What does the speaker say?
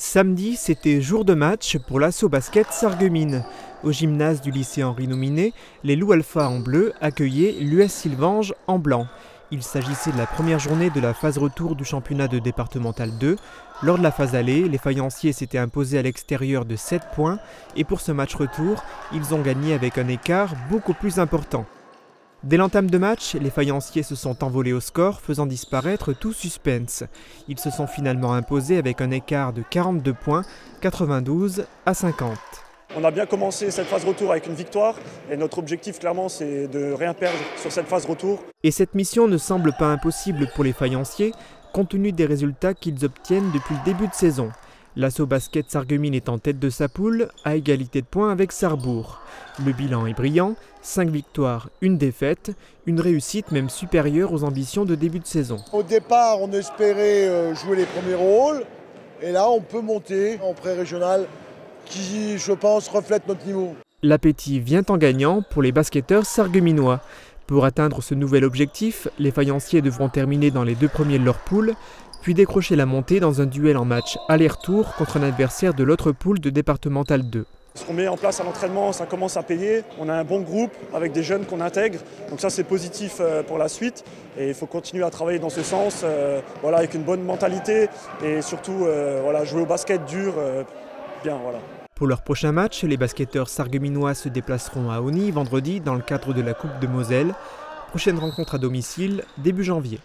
Samedi, c'était jour de match pour l'Asso Basket Sarreguemines. Au gymnase du lycée Henri Nominet, les Loups Alpha en bleu accueillaient l'US Sylvange en blanc. Il s'agissait de la première journée de la phase retour du championnat de départemental 2. Lors de la phase aller, les faïenciers s'étaient imposés à l'extérieur de 7 points et pour ce match retour, ils ont gagné avec un écart beaucoup plus important. Dès l'entame de match, les faïenciers se sont envolés au score, faisant disparaître tout suspense. Ils se sont finalement imposés avec un écart de 42 points, 92 à 50. On a bien commencé cette phase retour avec une victoire et notre objectif clairement c'est de rien perdre sur cette phase retour. Et cette mission ne semble pas impossible pour les faïenciers, compte tenu des résultats qu'ils obtiennent depuis le début de saison. L'Asso Basket Sarreguemines est en tête de sa poule, à égalité de points avec Sarrebourg. Le bilan est brillant, 5 victoires, 1 défaite, une réussite même supérieure aux ambitions de début de saison. Au départ, on espérait jouer les premiers rôles, et là on peut monter en pré-régional qui, je pense, reflète notre niveau. L'appétit vient en gagnant pour les basketteurs sarregueminois. Pour atteindre ce nouvel objectif, les faïenciers devront terminer dans les 2 premiers de leur poule, puis décrocher la montée dans un duel en match aller-retour contre un adversaire de l'autre poule de départemental 2. Ce qu'on met en place à l'entraînement, ça commence à payer. On a un bon groupe avec des jeunes qu'on intègre. Donc ça c'est positif pour la suite. Et il faut continuer à travailler dans ce sens, avec une bonne mentalité et surtout jouer au basket dur, bien. Pour leur prochain match, les basketteurs sarregueminois se déplaceront à Osny vendredi dans le cadre de la Coupe de Moselle. Prochaine rencontre à domicile, début janvier.